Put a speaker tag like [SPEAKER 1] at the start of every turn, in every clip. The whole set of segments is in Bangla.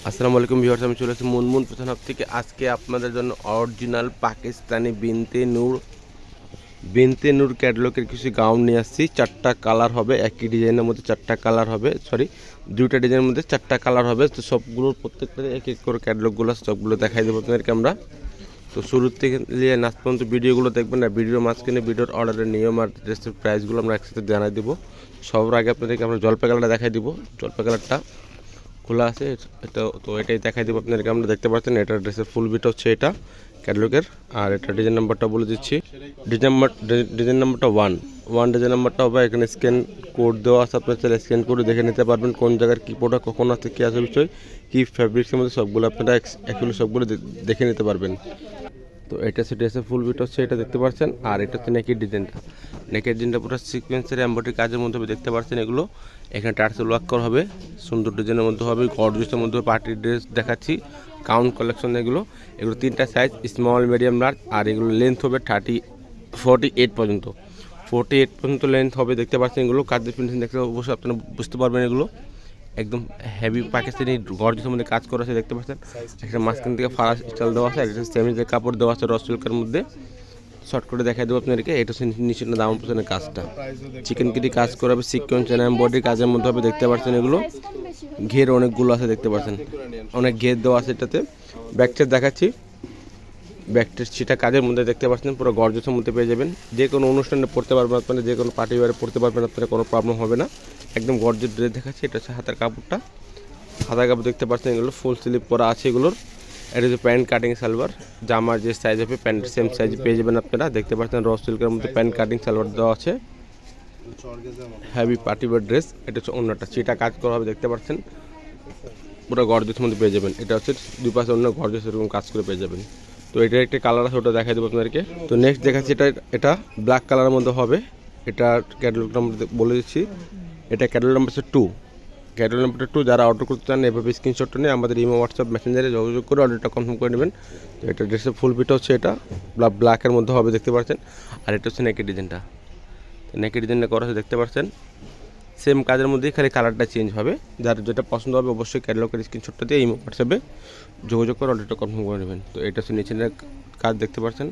[SPEAKER 1] আসসালামু আলাইকুম ভিউয়ার্স, আমি চলে এসেছি মুনমুন ফ্যাশন হাব থেকে। আজকে আপনাদের জন্য অরিজিনাল পাকিস্তানি বিনতে নূর ক্যাটলগের কিছু গাউন নিয়ে আসছি। 4টা কালার হবে, একই ডিজাইনের মধ্যে 4টা কালার হবে, দুইটা ডিজাইনের মধ্যে 4টা কালার হবে। তো সবগুলোর প্রত্যেকটা এক এক করে ক্যাটলগুলো সবগুলো দেখাই দেবো আপনাদেরকে আমরা। তো শুরু থেকে নিয়ে লাস্ট পর্যন্ত ভিডিওগুলো দেখবেন। না ভিডিওর মাঝখানে ভিডিওর অর্ডারের নিয়ম আর ড্রেসের প্রাইসগুলো আমরা একসাথে জানাই দেবো। সবার আগে আপনাদেরকে আমরা জলপাই কালারটা দেখাই দিব। জলপাই কালারটা খোলা আছে, এটা তো এটাই দেখাই দেবো আপনাদেরকে। আমরা দেখতে পাচ্ছেন এটা ড্রেসের ফুল বিট হচ্ছে এটা ক্যাটালগের। আর এটা ডিজাইন নাম্বারটা বলে দিচ্ছি। ডিজাইন নাম্বারটা ওয়ান ডিজাইন নাম্বারটা হবে। এখানে স্ক্যান কোড দেওয়া আছে, আপনার চাইলে স্ক্যান করে দেখে নিতে পারবেন কোন জায়গার কী প্রোডাক্ট কখন আছে, কী আছে বিষয়, কী ফ্যাব্রিক্সের মধ্যে সবগুলো আপনারা অ্যাকচুয়ালি সবগুলো দেখে নিতে পারবেন। তো এটা হচ্ছে ড্রেসের ফুল বিট হচ্ছে এটা দেখতে পাচ্ছেন। আর এটা হচ্ছে নেকের ডিজাইনটা। নেকের ডিজাইনটা পুরো সিকোয়েন্সের এমব্রয়ডারি কাজের মধ্যে হবে, দেখতে পাচ্ছেন। এগুলো এখানে টার্সেল ওয়ার্ক করা হবে, সুন্দর ডিজাইনের মধ্যে হবে, গর্জিয়াসের মধ্যে পার্টি ড্রেস দেখাচ্ছি, কাউন্ট কালেকশন। এগুলো 3টা সাইজ, স্মল মিডিয়াম লার্জ। আর এগুলো লেন্থ হবে 48 পর্যন্ত। 48 পর্যন্ত লেন্থ হবে, দেখতে পাচ্ছেন। এগুলো কাজের ফিনিশিং দেখলে অবশ্যই আপনারা বুঝতে পারবেন। এগুলো একদম হেভি পাকিস্তানি গর্জিয়াসের মধ্যে কাজ করা আছে, দেখতে পাচ্ছেন। একটা মাঝখান থেকে ফারাস স্টাইল দেওয়া আছে, একটা সেমিজের কাপড় দেওয়া আছে র সিল্কের মধ্যে। শর্ট করে দেখাই দেবো আপনাদেরকে। এটা হচ্ছে নিচে দাম পছন্দের কাজটা চিকেন কিটি কাজ করা হবে, সিকোয়েন্স এমব্রয়ডারি কাজের মধ্যে হবে, দেখতে পাচ্ছেন। এগুলো ঘের অনেকগুলো আছে, দেখতে পাচ্ছেন, অনেক ঘের দেওয়া আছে এটাতে। ব্যাকটের দেখাচ্ছি, ব্যাকটের সেটা কাজের মধ্যে দেখতে পাচ্ছেন, পুরো গর্জিয়াসের মধ্যে পেয়ে যাবেন। যে কোনো অনুষ্ঠানে পড়তে পারবেন আপনারা, যে কোনো পার্টি ওয়ারে পড়তে পারবেন আপনারা, কোনো প্রবলেম হবে না। একদম গর্জিয়াস ড্রেস দেখাচ্ছি। এটা হচ্ছে হাতের কাপড়টা, হাতের কাপড় দেখতে পাচ্ছেন। এগুলো ফুল স্লিভ করা আছে এগুলোর। এটা হচ্ছে প্যান্ট কাটিং সালোয়ার, জামার যে সাইজ হবে প্যান্টের সেম সাইজ পেয়ে যাবেন আপনারা, দেখতে পাচ্ছেন। র সিল্কের মধ্যে প্যান্ট কাটিং সালোয়ার দেওয়া আছে, হেভি পার্টি ওয়্যার ড্রেস। এটা হচ্ছে অন্যটা, সেটা কাজ করা হবে, দেখতে পাচ্ছেন। পুরো গর্জিয়াসের মধ্যে পেয়ে যাবেন। এটা হচ্ছে দুই পাশে অন্য গর্জিয়াস এরকম কাজ করে পেয়ে যাবেন। তো এটা একটা কালার আছে, ওটা দেখাই দেবো আপনাদেরকে। তো নেক্সট দেখাচ্ছি, এটা ব্ল্যাক কালারের মধ্যে হবে। এটা ক্যাটালগ নাম্বার বলে দিচ্ছি, এটা ক্যাটালগ নাম্বার হচ্ছে 2। ক্যাটালগ নাম্বারটা 2। যারা অর্ডার করতে চান এভাবে স্ক্রিনশটটা নিয়ে আমাদের ইমো হোয়াটসঅ্যাপ মেসেঞ্জারে যোগাযোগ করে অর্ডারটা কনফার্ম করে নেবেন। তো এটা ড্রেসের ফুল পিটা হচ্ছে এটা ব্ল্যাকের মধ্যে হবে, দেখতে পাচ্ছেন। আর এটা হচ্ছে নেকের ডিজাইনটা, নেকের ডিজাইনটা করা আছে, দেখতে পাচ্ছেন। সেম কাজের মধ্যেই খালি কালারটা চেঞ্জ হবে। যার যেটা পছন্দ হবে অবশ্যই ক্যাটালগের স্ক্রিনশটটা দিয়ে ইমো হোয়াটসঅ্যাপে যোগাযোগ করে অর্ডারটা কনফার্ম করে নেবেন। তো এটা হচ্ছে নিচের কাজ, দেখতে পাচ্ছেন।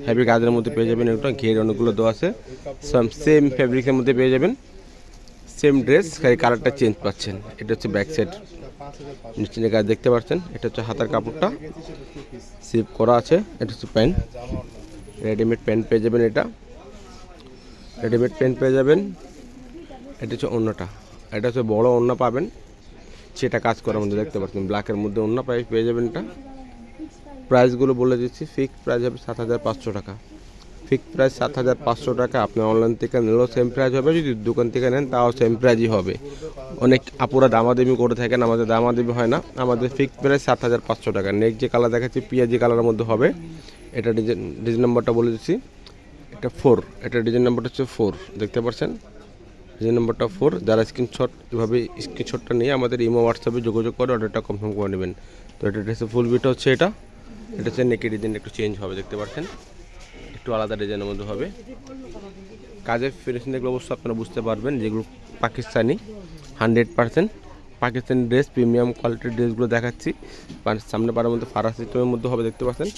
[SPEAKER 1] হেভি কাজের মধ্যে পেয়ে যাবেন। এগুলো ঘের অনেকগুলো দেওয়া আছে, সেম ফ্যাব্রিকের মধ্যে পেয়ে যাবেন। সেম ড্রেস, খালি কালারটা চেঞ্জ পাচ্ছেন। এটা হচ্ছে ব্যাক সাইড, নিচে কাজ দেখতে পাচ্ছেন। এটা হচ্ছে হাতার কাপড়টা সিপ করা আছে। এটা হচ্ছে প্যান্ট, রেডিমেড প্যান্ট পেয়ে যাবেন। এটা রেডিমেড প্যান্ট পেয়ে যাবেন। এটা হচ্ছে ওড়নাটা, এটা হচ্ছে বড় ওড়না পাবেন, সেটা কাজ করার মধ্যে দেখতে পাচ্ছেন। ব্ল্যাকের মধ্যে ওড়না পেয়ে যাবেন। এটা প্রাইসগুলো বলে দিচ্ছি। ফিক্সড প্রাইস হবে 7,500 টাকা। ফিক্সড প্রাইস 7,500 টাকা। আপনি অনলাইন থেকে নিলেও সেম প্রাইস হবে, যদি দোকান থেকে নেন তাও সেম প্রাইসই হবে। অনেক আপুরা দামাদামি করে থাকেন, আমাদের দামাদামি হয় না, আমাদের ফিক্সড প্রাইস 7,500 টাকা। নেক্সট যে কালার দেখাচ্ছি পেঁয়াজি কালারের মধ্যে হবে। এটা ডিজাইন নাম্বারটা বলে দিচ্ছি, এটা 4। এটা ডিজাইন নাম্বারটা হচ্ছে 4, দেখতে পাচ্ছেন। ডিজাইন নাম্বারটা 4। যারা স্ক্রিনশট এভাবে স্ক্রিনশটটা নিয়ে আমাদের ইমো হোয়াটসঅ্যাপে যোগাযোগ করে অর্ডারটা কনফার্ম করে নেবেন। তো এটা ড্রেসের ফুল বিটা হচ্ছে এটা হচ্ছে নেকের ডিজাইন একটু চেঞ্জ হবে, দেখতে পাচ্ছেন, একটু আলাদা ডিজাইনের মধ্যে হবে। কাজের ফিনিশিং দেখলে অবশ্যই আপনারা বুঝতে পারবেন যেগুলো পাকিস্তানি 100% পাকিস্তানি ড্রেস, প্রিমিয়াম কোয়ালিটির ড্রেসগুলো দেখাচ্ছি। সামনে পাড়ার মধ্যে ফারাস সিস্টেমের মধ্যে হবে, দেখতে পাচ্ছেন।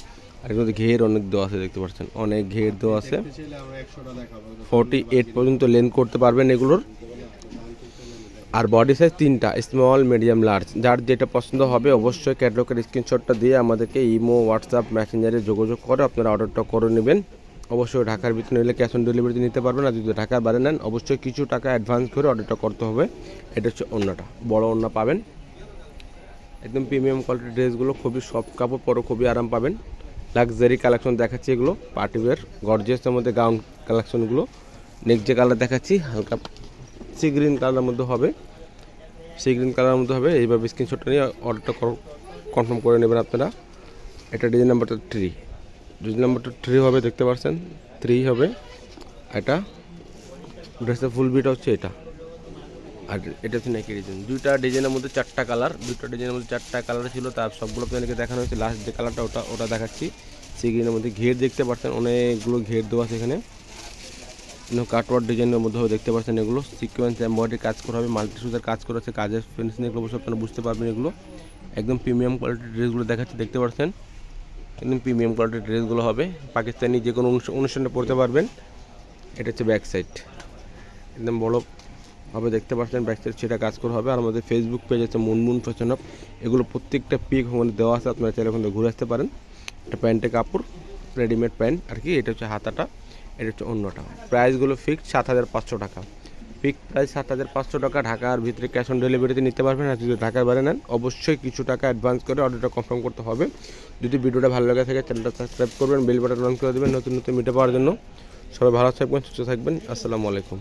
[SPEAKER 1] আর এর মধ্যে ঘের অনেক দেওয়া আছে, দেখতে পাচ্ছেন, অনেক ঘের দেওয়া আছে। 48 পর্যন্ত লেন্থ করতে পারবেন এগুলোর। আর বডি সাইজ 3টা, স্মল মিডিয়াম লার্জ। যার যেটা পছন্দ হবে অবশ্যই ক্যাটালগের স্ক্রিনশটটা দিয়ে আমাদেরকে ইমো হোয়াটসঅ্যাপ মেসেঞ্জারে যোগাযোগ করে আপনারা অর্ডারটা করে নেবেন। অবশ্যই ঢাকার ভিতরে নিলে ক্যাশ অন ডেলিভারিতে নিতে পারবেন। আর যদি ঢাকার বাইরে নেন অবশ্যই কিছু টাকা অ্যাডভান্স করে অর্ডারটা করতে হবে। এটা হচ্ছে ওড়নাটা, বড় ওড়না পাবেন। একদম প্রিমিয়াম কোয়ালিটির ড্রেসগুলো, খুবই সফট কাপড়, পরও খুবই আরাম পাবেন। লাক্সারি কালেকশন দেখাচ্ছি, এগুলো পার্টি ওয়্যার গর্জিয়াসের মধ্যে গাউন কালেকশনগুলো। নেক্সট যে কালার দেখাচ্ছি হালকা সি গ্রিন কালারের মধ্যে হবে, সি গ্রিন কালারের মধ্যে হবে। এইভাবে স্ক্রিনশটটা নিয়ে অর্ডারটা কনফার্ম করে নেবেন আপনারা। এটা ডিজাইন নাম্বারটা 3, ডিজাইন নাম্বারটা 3 হবে, দেখতে পাচ্ছেন, 3 হবে। এটা ড্রেসের ফুল বিটা হচ্ছে এটা। আর এটা হচ্ছে নেকের ডিজাইন। দুইটা ডিজাইনের মধ্যে 4টা কালার, দুইটা ডিজাইনের মধ্যে 4টা কালার ছিল, তার সবগুলো আপনাদেরকে দেখানো হয়েছে। লাস্ট যে কালারটা ওটা দেখাচ্ছি। সি গ্রিনের মধ্যে ঘের দেখতে পাচ্ছেন, অনেকগুলো ঘের দেওয়া আছে এখানে। কাটওয়ার্ড ডিজাইনের মধ্যে দেখতে পাচ্ছেন। এগুলো সিকোয়েন্স এমব্রয়ডারি কাজ করা হবে, মাল্টি সুতার কাজ করা আছে। কাজের ফিনিশিং এগুলো অবশ্যই আপনারা বুঝতে পারবেন। এগুলো একদম প্রিমিয়াম কোয়ালিটির ড্রেসগুলো দেখাচ্ছি, দেখতে পাচ্ছেন একদম প্রিমিয়াম কোয়ালিটির ড্রেসগুলো হবে। পাকিস্তানি যে কোনো অনুষ্ঠানে পরতে পারবেন। এটা হচ্ছে ব্যাক সাইড, একদম বড় হবে, দেখতে পাচ্ছেন ব্যাক সাইড সেটা কাজ করা হবে। আর আমাদের ফেসবুক পেজ আছে মুনমুন ফ্যাশন হাব, এগুলো প্রত্যেকটা পিক ওখানে দেওয়া আছে, আপনারা চাইলে ওখানে ঘুরে আসতে পারেন। এটা প্যান্টের কাপড়, রেডিমেড প্যান্ট আর কি। এটা হচ্ছে হাতাটা, এটা হচ্ছে অন্যটা। প্রাইসগুলো ফিক্সড 7,500 টাকা, ফিক্সড প্রাইস 7,500 টাকা। ঢাকার ভিতরে ক্যাশ অন ডেলিভারিতে নিতে পারবেন। আর যদি ঢাকার বাইরে নেন অবশ্যই কিছু টাকা অ্যাডভান্স করে অর্ডারটা কনফার্ম করতে হবে। যদি ভিডিওটা ভালো লাগে থাকে চ্যানেলটা সাবস্ক্রাইব করবেন, বেল বাটন অন করে দেবেন নতুন নতুন ভিডিও পাওয়ার জন্য। সবাই ভালো থাকবেন, সুস্থ থাকবেন। আসসালামু আলাইকুম।